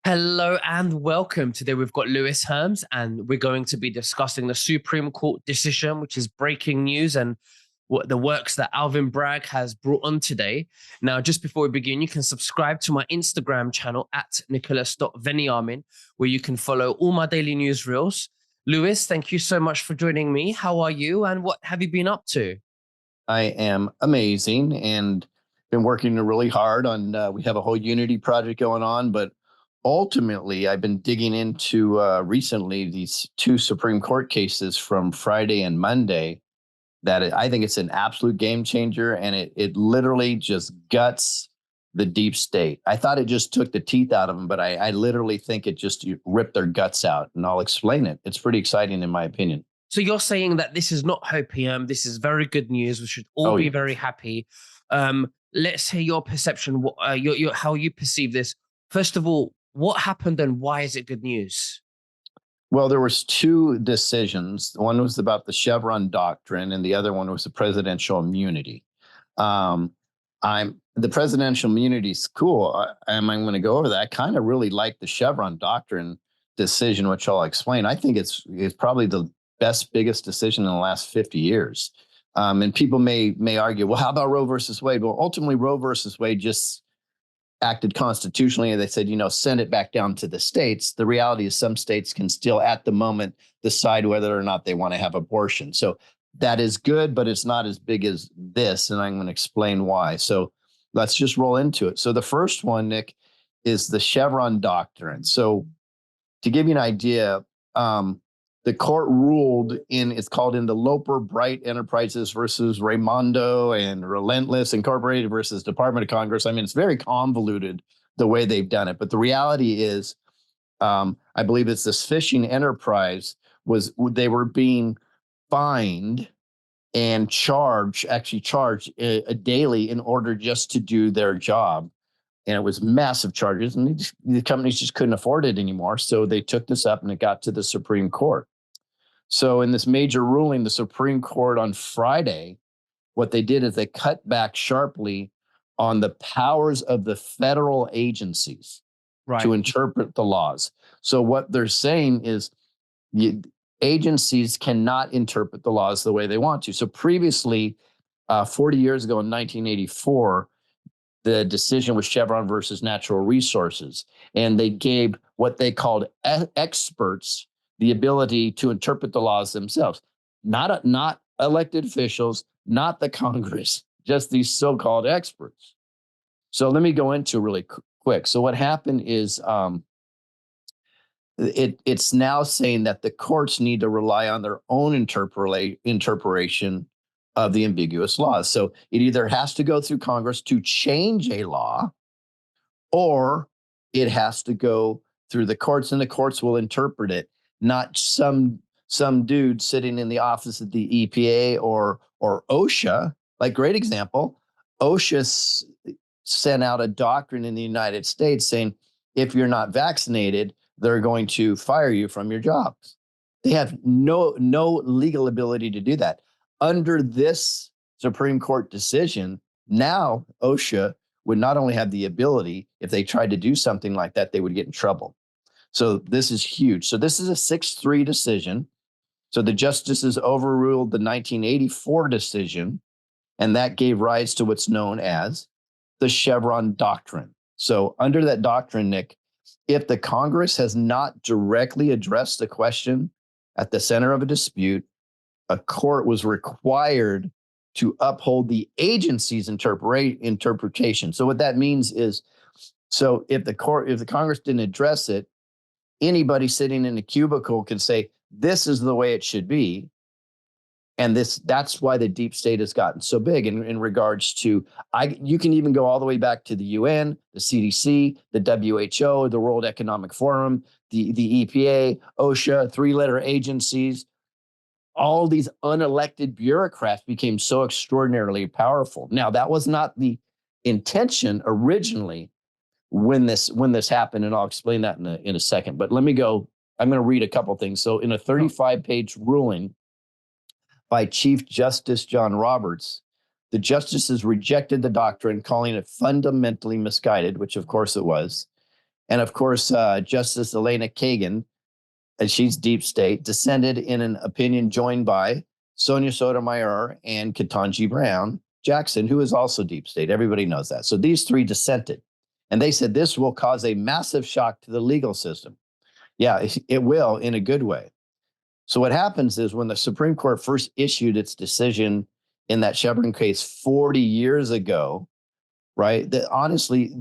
Hello and welcome. Today we've got Lewis Herms, and we're going to be discussing the Supreme Court decision, which is breaking news, and what the works that Alvin Bragg has brought on today. Now, just before we begin, you can subscribe to my Instagram channel at nicholas.veniamin, where you can follow all my daily news reels. Lewis, thank you so much for joining me. How are you, and what have you been up to? I am amazing and been working really hard on. We have a whole Unity project going on, but ultimately, I've been digging into recently these two Supreme Court cases from Friday and Monday. I think it's an absolute game changer, and it literally just guts the deep state. I thought it just took the teeth out of them, but I literally think it just ripped their guts out, and I'll explain it. It's pretty exciting, in my opinion. So you're saying that this is not hopium. This is very good news. We should all Oh be yeah. very happy. Let's hear your perception. How you perceive this. First of all, what happened and why is it good news? Well, there was two decisions. One was about the Chevron doctrine, and the other one was the presidential immunity. Um, I'm the presidential immunity is cool. I'm going to go over that. I kind of really like the Chevron doctrine decision, which I'll explain. I think it's probably the best, biggest decision in the last 50 years. And people may argue, well, how about Roe versus Wade? Well, ultimately, Roe versus Wade just acted constitutionally, and they said, send it back down to the states. The reality is some states can still at the moment decide whether or not they want to have abortion. So that is good, but it's not as big as this, and I'm going to explain why. So let's just roll into it. So the first one, Nick, is the Chevron doctrine. So to give you an idea, the court ruled it's called in the Loper Bright Enterprises versus Raimondo and Relentless Incorporated versus Department of Congress. I mean, it's very convoluted the way they've done it. But the reality is, I believe it's this fishing enterprise they were being fined and actually charged a daily in order just to do their job. And it was massive charges, and the companies just couldn't afford it anymore. So they took this up, and it got to the Supreme Court. So in this major ruling, the Supreme Court on Friday, what they did is they cut back sharply on the powers of the federal agencies Right. to interpret the laws. So what they're saying is agencies cannot interpret the laws the way they want to. So previously, 40 years ago in 1984, the decision was Chevron versus Natural Resources. And they gave what they called experts the ability to interpret the laws themselves, not elected officials, not the Congress, just these so-called experts. So let me go into really quick. So what happened is it's now saying that the courts need to rely on their own interpretation of the ambiguous laws. So it either has to go through Congress to change a law, or it has to go through the courts, and the courts will interpret it, not some dude sitting in the office of the EPA or OSHA. Like, great example, OSHA sent out a doctrine in the United States saying if you're not vaccinated, they're going to fire you from your jobs. They have no legal ability to do that. Under this Supreme Court decision, now OSHA would not only have the ability, if they tried to do something like that, they would get in trouble. So this is huge. So this is a 6-3 decision. So the justices overruled the 1984 decision, and that gave rise to what's known as the Chevron doctrine. So under that doctrine, Nick, if the Congress has not directly addressed the question at the center of a dispute, a court was required to uphold the agency's interpretation. So what that means is, so if the Congress didn't address it, anybody sitting in a cubicle can say, this is the way it should be. And that's why the deep state has gotten so big in regards to, you can even go all the way back to the UN, the CDC, the WHO, the World Economic Forum, the EPA, OSHA, 3-letter agencies. All these unelected bureaucrats became so extraordinarily powerful. Now, that was not the intention originally when this happened, and I'll explain that in a second. But let me go. I'm going to read a couple things. So in a 35-page ruling by Chief Justice John Roberts, the justices rejected the doctrine, calling it fundamentally misguided, which of course it was, And of course, Justice Elena Kagan, and she's deep state, dissented in an opinion joined by Sonia Sotomayor and Ketanji Brown Jackson, who is also deep state. Everybody knows that. So these three dissented. And they said this will cause a massive shock to the legal system. Yeah, it will in a good way. So what happens is when the Supreme Court first issued its decision in that Chevron case 40 years ago, right? That honestly,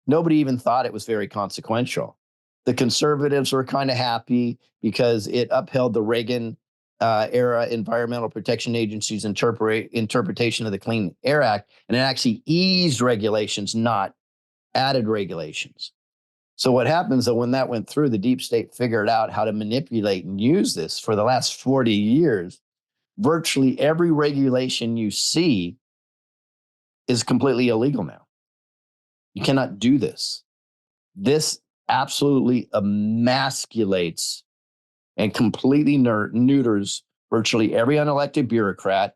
nobody even thought it was very consequential. The conservatives were kind of happy because it upheld the Reagan era Environmental Protection Agency's interpretation of the Clean Air Act, and it actually eased regulations, not added regulations. So what happens though, when that went through, the deep state figured out how to manipulate and use this for the last 40 years. Virtually every regulation you see is completely illegal now. You cannot do this. This absolutely emasculates and completely neuters virtually every unelected bureaucrat,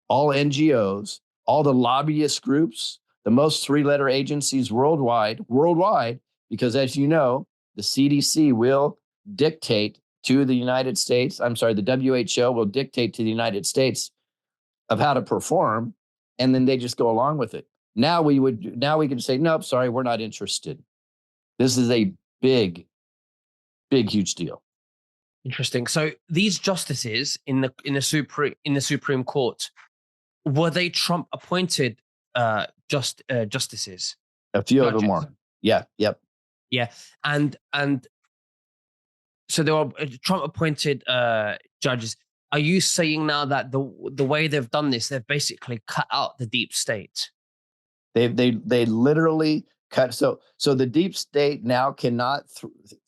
all NGOs, all the lobbyist groups, the most three-letter agencies worldwide, because as you know, the CDC will dictate to the United States, the WHO will dictate to the United States of how to perform, and then they just go along with it. Now we can say, nope, sorry, we're not interested. This is a big, huge deal. Interesting. So these justices in the Supreme Court, were they Trump appointed justices? A few of them are. Yeah. Yep. Yeah. And so they were Trump appointed judges. Are you saying now that the way they've done this, they've basically cut out the deep state? They literally cut. So the deep state now cannot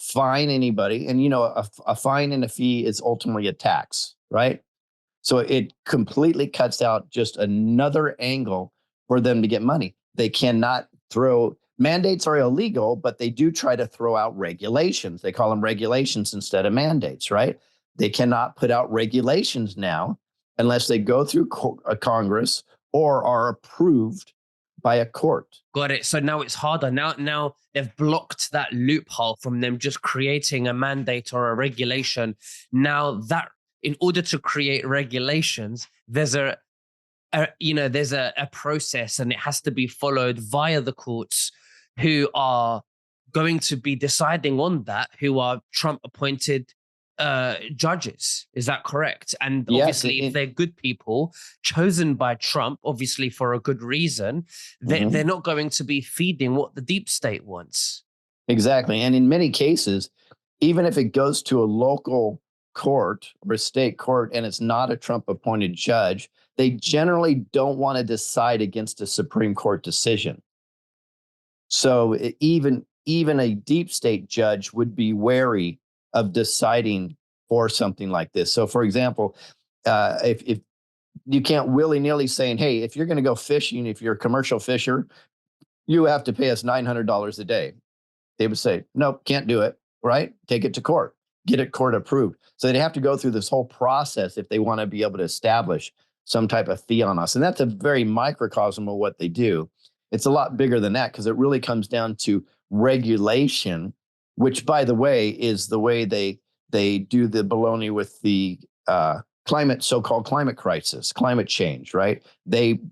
fine anybody, and a fine and a fee is ultimately a tax, right? So it completely cuts out just another angle for them to get money. They cannot throw mandates are illegal, but they do try to throw out regulations. They call them regulations instead of mandates, right? They cannot put out regulations now unless they go through a Congress or are approved by a court. Got it. So now it's harder. Now they've blocked that loophole from them just creating a mandate or a regulation. Now that in order to create regulations, there's a process, and it has to be followed via the courts, who are going to be deciding on that, who are Trump appointed judges. Is that correct? And obviously, if they're good people chosen by Trump, obviously for a good reason, they're not going to be feeding what the deep state wants. Exactly. And in many cases, even if it goes to a local court or a state court and it's not a Trump appointed judge, they generally don't want to decide against a Supreme Court decision. So even a deep state judge would be wary of deciding for something like this. So, for example, if you can't willy-nilly saying, hey, if you're going to go fishing, if you're a commercial fisher, you have to pay us $900 a day. They would say, nope, can't do it, right? Take it to court, get it court approved. So they'd have to go through this whole process if they want to be able to establish some type of fee on us. And that's a very microcosm of what they do. It's a lot bigger than that because it really comes down to regulation, which, by the way, is the way they do the baloney with the so-called climate crisis, climate change, right?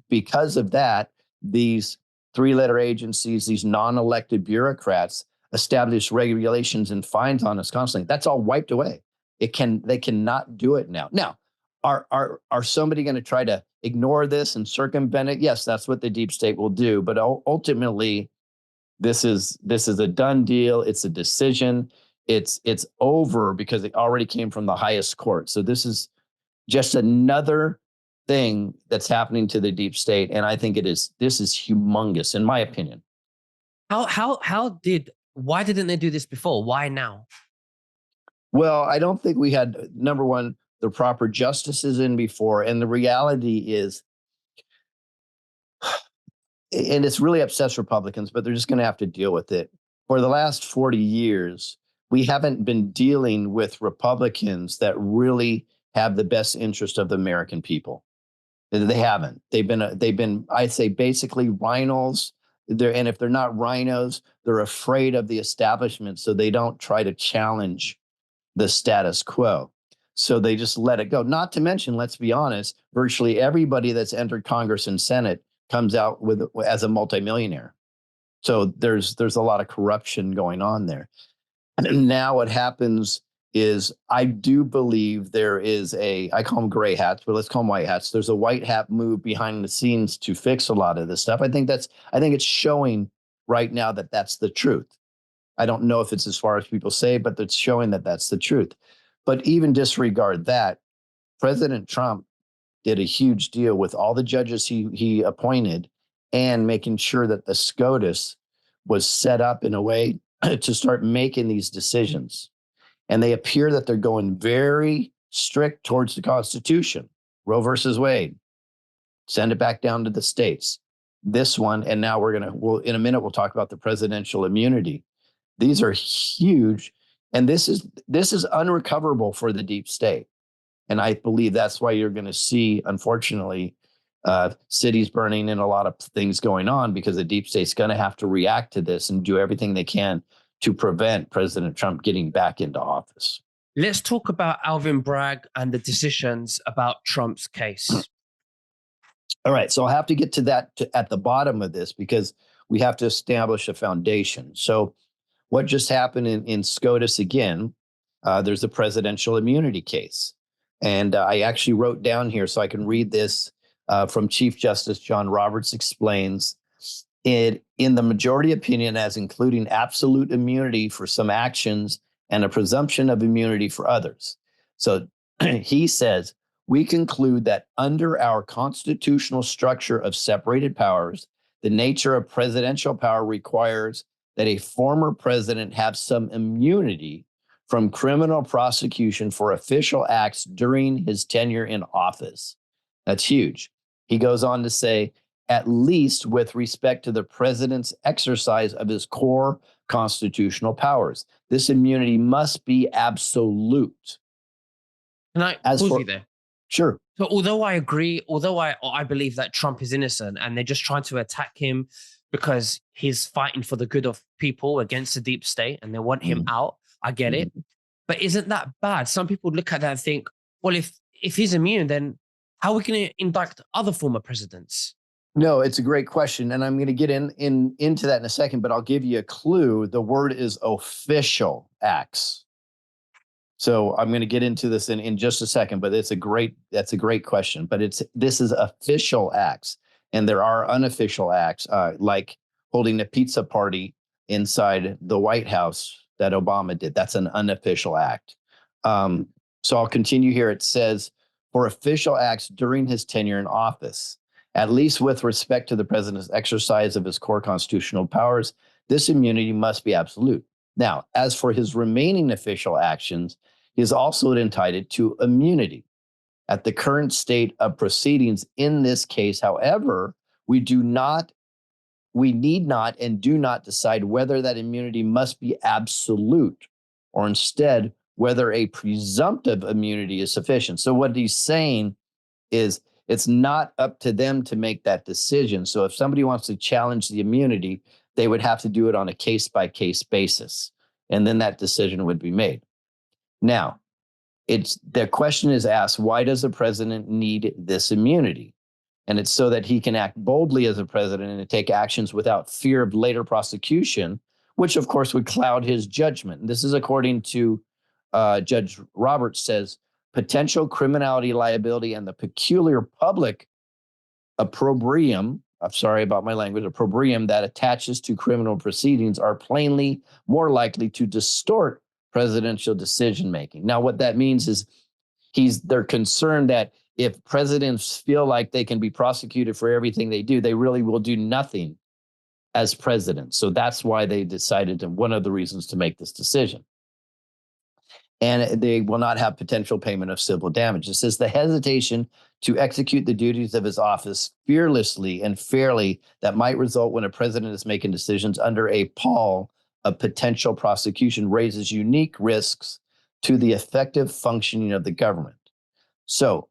Because of that, these three-letter agencies, these non-elected bureaucrats establish regulations and fines on us constantly. That's all wiped away. They cannot do it now. Now, are somebody going to try to ignore this and circumvent it? Yes, that's what the deep state will do. But ultimately, this is a done deal. It's a decision. It's over because it already came from the highest court. So this is just another thing that's happening to the deep state, and I think this is humongous, in my opinion. Why didn't they do this before? Why now? Well, I don't think we had, number one, the proper justices in before. And the reality is, and it's really upsets Republicans, but they're just going to have to deal with it. For the last 40 years, we haven't been dealing with Republicans that really have the best interest of the American people. They haven't. They've been, I'd say, basically rhinos. And if they're not rhinos, they're afraid of the establishment, so they don't try to challenge the status quo. So they just let it go. Not to mention, let's be honest, virtually everybody that's entered Congress and Senate comes out with as a multimillionaire. So there's a lot of corruption going on there. And now what happens is, I do believe there is I call them gray hats, but let's call them white hats. There's a white hat move behind the scenes to fix a lot of this stuff. I think it's showing right now that that's the truth. I don't know if it's as far as people say, but it's showing that that's the truth. But even disregard that, President Trump did a huge deal with all the judges he appointed, and making sure that the SCOTUS was set up in a way to start making these decisions. And they appear that they're going very strict towards the Constitution. Roe versus Wade, send it back down to the states. This one, and now in a minute, we'll talk about the presidential immunity. These are huge, and this is unrecoverable for the deep state. And I believe that's why you're going to see, unfortunately, cities burning and a lot of things going on, because the deep state's going to have to react to this and do everything they can to prevent President Trump getting back into office. Let's talk about Alvin Bragg and the decisions about Trump's case. All right, so I'll have to get to that at the bottom of this, because we have to establish a foundation. So what just happened in SCOTUS again, there's a presidential immunity case. And I actually wrote down here so I can read this from Chief Justice John Roberts explains it in the majority opinion as including absolute immunity for some actions and a presumption of immunity for others. So he says, we conclude that under our constitutional structure of separated powers, the nature of presidential power requires that a former president have some immunity from criminal prosecution for official acts during his tenure in office. That's huge. He goes on to say, at least with respect to the president's exercise of his core constitutional powers. This immunity must be absolute. Can I pause you there? Sure. So although I agree, although I believe that Trump is innocent and they're just trying to attack him because he's fighting for the good of people against the deep state and they want him out, I get it. But isn't that bad? Some people look at that and think, well, if he's immune, then how are we going to indict other former presidents? No, it's a great question, and I'm going to get into that in a second, but I'll give you a clue. The word is official acts. So I'm going to get into this in just a second, but that's a great question. But this is official acts, and there are unofficial acts, like holding a pizza party inside the White House that Obama did. That's an unofficial act. So I'll continue here. It says, for official acts during his tenure in office, at least with respect to the president's exercise of his core constitutional powers, this immunity must be absolute. Now, as for his remaining official actions, he is also entitled to immunity. At the current state of proceedings in this case, however, we need not and do not decide whether that immunity must be absolute, or instead whether a presumptive immunity is sufficient. So what he's saying is, it's not up to them to make that decision. So if somebody wants to challenge the immunity, they would have to do it on a case-by-case basis, and then that decision would be made. Now, the question is asked, why does the president need this immunity? And it's so that he can act boldly as a president and take actions without fear of later prosecution, which of course would cloud his judgment. And this is according to Judge Roberts says, potential criminality liability and the peculiar public opprobrium, I'm sorry about my language, opprobrium that attaches to criminal proceedings are plainly more likely to distort presidential decision-making. Now, what that means is they're concerned that if presidents feel like they can be prosecuted for everything they do, they really will do nothing as president. So that's why they decided, and one of the reasons to make this decision. And they will not have potential payment of civil damage. It says the hesitation to execute the duties of his office fearlessly and fairly that might result when a president is making decisions under a pall of potential prosecution raises unique risks to the effective functioning of the government. So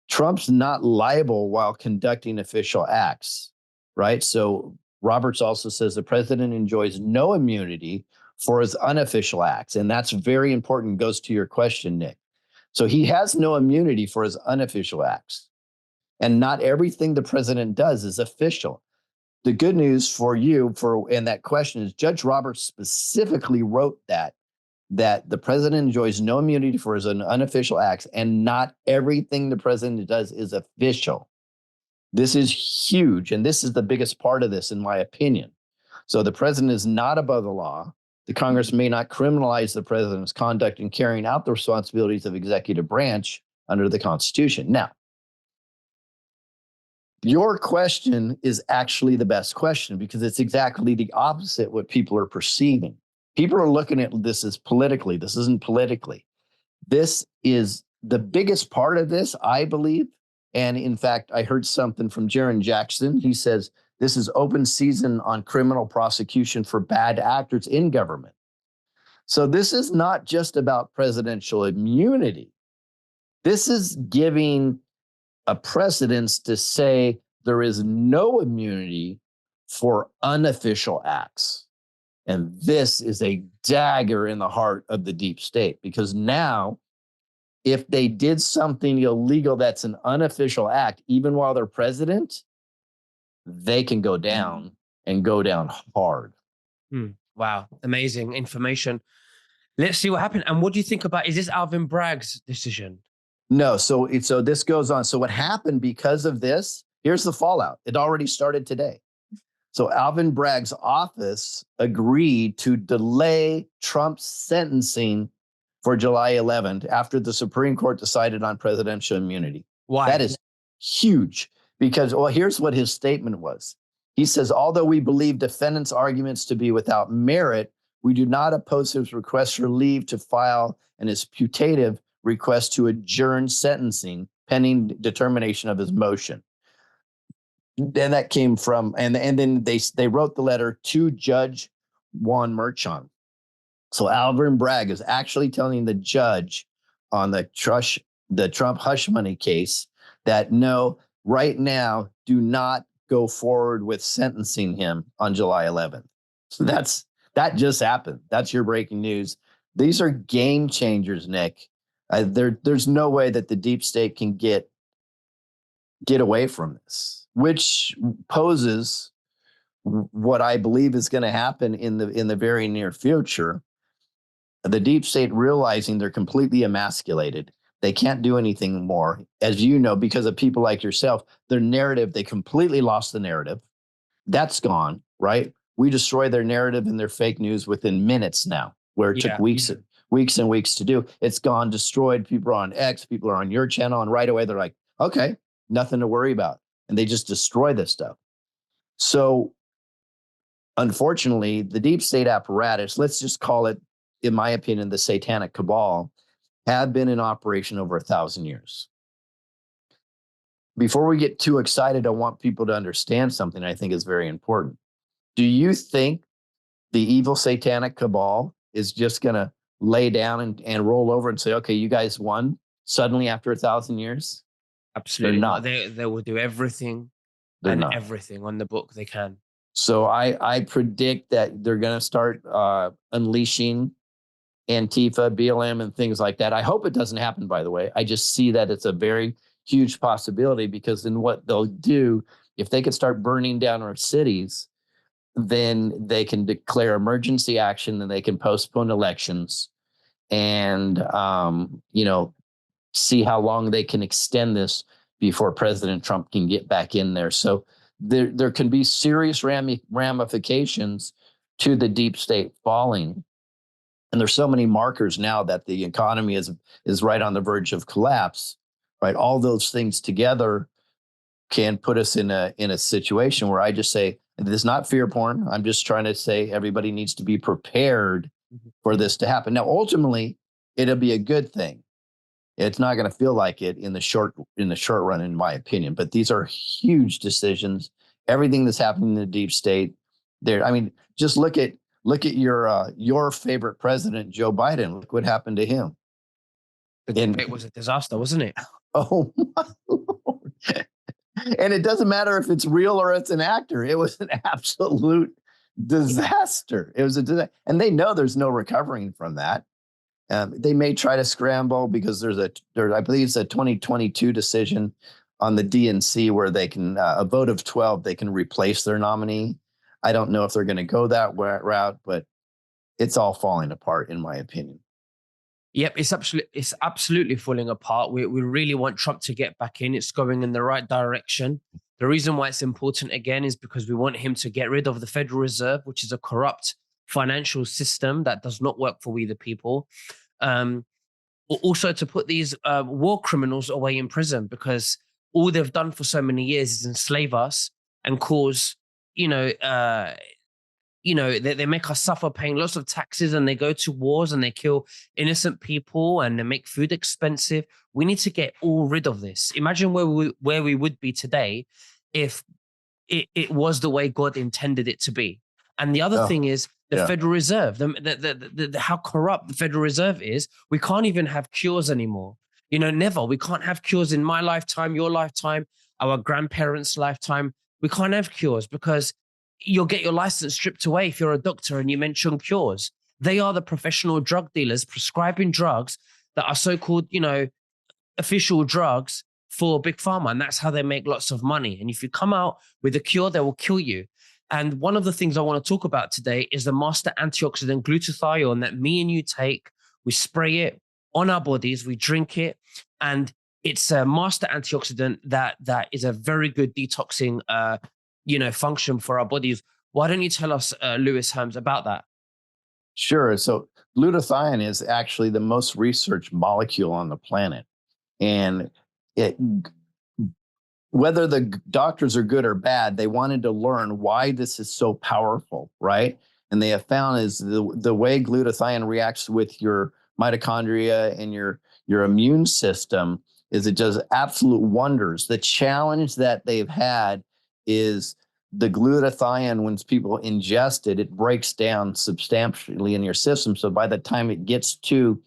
Trump's not liable while conducting official acts, right? So Roberts also says the president enjoys no immunity for his unofficial acts. And that's very important, goes to your question, Nick. So he has no immunity for his unofficial acts. And not everything the president does is official. The good news for you in that question is Judge Roberts specifically wrote that the president enjoys no immunity for his unofficial acts, and not everything the president does is official. This is huge, and this is the biggest part of this, in my opinion. So the president is not above the law. The Congress may not criminalize the president's conduct in carrying out the responsibilities of executive branch under the Constitution. Now, your question is actually the best question because it's exactly the opposite what people are perceiving. People are looking at this as politically. This isn't politically. This is the biggest part of this, I believe. And in fact, I heard something from Jaron Jackson. He says this is open season on criminal prosecution for bad actors in government. So this is not just about presidential immunity. This is giving a precedence to say there is no immunity for unofficial acts. And this is a dagger in the heart of the deep state, because now, if they did something illegal that's an unofficial act, even while they're president, they can go down and go down hard. Wow, amazing information. Let's see what happened. And what do you think about, is this Alvin Bragg's decision? No, so this goes on. So what happened because of this, here's the fallout. It already started today. So Alvin Bragg's office agreed to delay Trump's sentencing for July 11th after the Supreme Court decided on presidential immunity. Why? That is huge because, well, here's what his statement was. He says, although we believe defendant's arguments to be without merit, we do not oppose his request for leave to file and his putative request to adjourn sentencing pending determination of his motion. And that came from, and then they wrote the letter to Judge Juan Merchan. So Alvin Bragg is actually telling the judge on the Trump hush money case that no, right now, do not go forward with sentencing him on July 11th. So that just happened. That's your breaking news. These are game changers, Nick. There's no way that the deep state can get away from this, which poses what I believe is going to happen in the very near future. The deep state realizing they're completely emasculated. They can't do anything more. As you know, because of people like yourself, their narrative, they completely lost the narrative. That's gone, right? We destroy their narrative and their fake news within minutes now, where it took weeks and weeks to do. It's gone, destroyed. People are on X, people are on your channel, and right away they're like, okay, nothing to worry about. And they just destroy this stuff. So unfortunately, the deep state apparatus, let's just call it, in my opinion, the satanic cabal, have been in operation over 1,000 years. Before we get too excited, I want people to understand something I think is very important. Do you think the evil satanic cabal is just going to lay down and roll over and say, okay, you guys won suddenly after 1,000 years? Absolutely not. They will do everything everything on the book they can. So I predict that they're going to start unleashing Antifa, BLM, and things like that. I hope it doesn't happen, by the way. I just see that it's a very huge possibility, because then what they'll do, if they could start burning down our cities, then they can declare emergency action and they can postpone elections and, see how long they can extend this before President Trump can get back in there. So there can be serious ramifications to the deep state falling. And there's so many markers now that the economy is right on the verge of collapse, right? All those things together can put us in a situation where I just say, this is not fear porn. I'm just trying to say everybody needs to be prepared for this to happen. Now, ultimately, it'll be a good thing. It's not going to feel like it in the short run, in my opinion. But these are huge decisions. Everything that's happening in the deep state, just look at your favorite president, Joe Biden. Look what happened to him. The debate was a disaster, wasn't it? Oh my Lord. And it doesn't matter if it's real or it's an actor. It was an absolute disaster. It was a disaster. And they know there's no recovering from that. They may try to scramble because I believe it's a 2022 decision on the DNC where they can, a vote of 12, they can replace their nominee. I don't know if they're going to go that route, but it's all falling apart, in my opinion. Yep, it's absolutely falling apart. We really want Trump to get back in. It's going in the right direction. The reason why it's important again is because we want him to get rid of the Federal Reserve, which is a corrupt financial system that does not work for we the people. Um, Also to put these war criminals away in prison, because all they've done for so many years is enslave us and cause, you know, uh, they make us suffer paying lots of taxes, and they go to wars and they kill innocent people and they make food expensive. We need to get all rid of this. Imagine where we would be today if it was the way God intended it to be. And the other Oh, thing is the yeah. Federal Reserve, how corrupt the Federal Reserve is. We can't even have cures anymore. Never. We can't have cures in my lifetime, your lifetime, our grandparents' lifetime. We can't have cures because you'll get your license stripped away if you're a doctor and you mention cures. They are the professional drug dealers prescribing drugs that are so-called, official drugs for big pharma, and that's how they make lots of money. And if you come out with a cure, they will kill you. And one of the things I want to talk about today is the master antioxidant glutathione that me and you take. We spray it on our bodies, we drink it, and it's a master antioxidant that is a very good detoxing function for our bodies. Why don't you tell us, Lewis Herms, about that? Sure. So glutathione is actually the most researched molecule on the planet. And it, whether the doctors are good or bad, they wanted to learn why this is so powerful, right? And they have found is the way glutathione reacts with your mitochondria and your immune system is it does absolute wonders. The challenge that they've had is the glutathione, when people ingest it, it breaks down substantially in your system. So by the time it gets to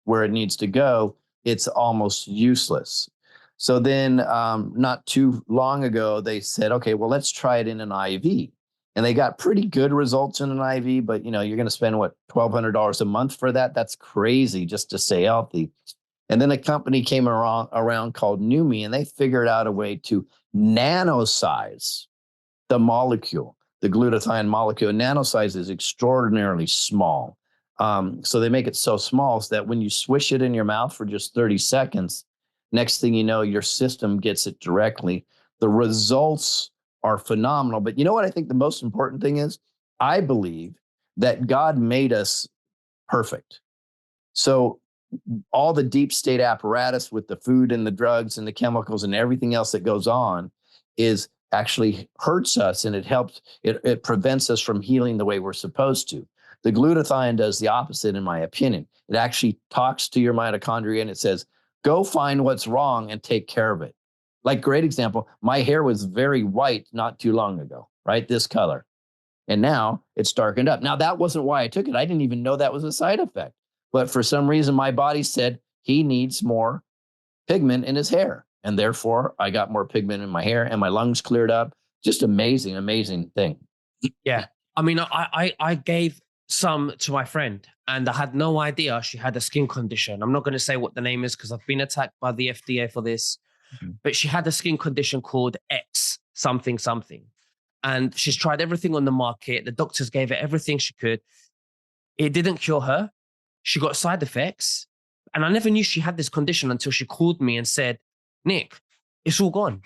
where it needs to go, it's almost useless. So then, not too long ago, they said, okay, well, let's try it in an IV. And they got pretty good results in an IV, but you're going to spend what, $1,200 a month for that? That's crazy just to stay healthy. And then a company came around called Numi, and they figured out a way to nanosize the molecule, the glutathione molecule. Nanosize is extraordinarily small. So they make it so small so that when you swish it in your mouth for just 30 seconds, next thing you know, your system gets it directly. The results are phenomenal. But you know what I think the most important thing is? I believe that God made us perfect. So all the deep state apparatus with the food and the drugs and the chemicals and everything else that goes on is actually hurts us, and it prevents us from healing the way we're supposed to. The glutathione does the opposite, in my opinion. It actually talks to your mitochondria and it says, go find what's wrong and take care of it. Like, great example, my hair was very white not too long ago, right? This color. And now it's darkened up. Now, that wasn't why I took it. I didn't even know that was a side effect. But for some reason, my body said he needs more pigment in his hair. And therefore, I got more pigment in my hair and my lungs cleared up. Just amazing, amazing thing. Yeah. I mean, I gave some to my friend and I had no idea she had a skin condition. I'm not going to say what the name is because I've been attacked by the FDA for this, but she had a skin condition called X something something. And she's tried everything on the market. The doctors gave her everything she could. It didn't cure her. She got side effects. And I never knew she had this condition until she called me and said, Nick, it's all gone.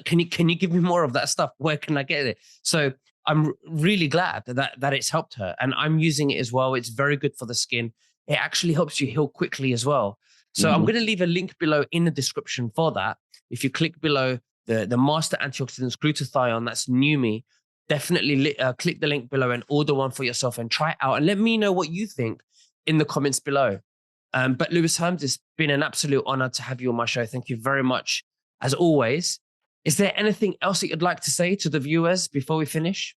Can you give me more of that stuff? Where can I get it? So I'm really glad that it's helped her. And I'm using it as well. It's very good for the skin. It actually helps you heal quickly as well. So I'm Mhm. going to leave a link below in the description for that. If you click below the master antioxidants glutathione, that's Numi, definitely click the link below and order one for yourself and try it out. And let me know what you think in the comments below. But Lewis Herms, it's been an absolute honor to have you on my show. Thank you very much, as always. Is there anything else that you'd like to say to the viewers before we finish?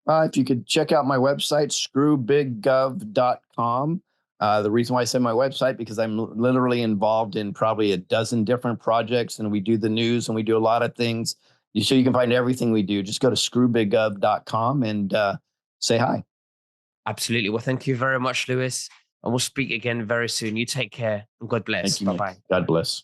If you could check out my website, screwbiggov.com. The reason why I say my website, because I'm literally involved in probably a dozen different projects, and we do the news and we do a lot of things. So you can find everything we do. Just go to screwbiggov.com and say hi. Absolutely. Well, thank you very much, Lewis. And we'll speak again very soon. You take care and God bless. Thank you, Bye Nick. bye. God bless.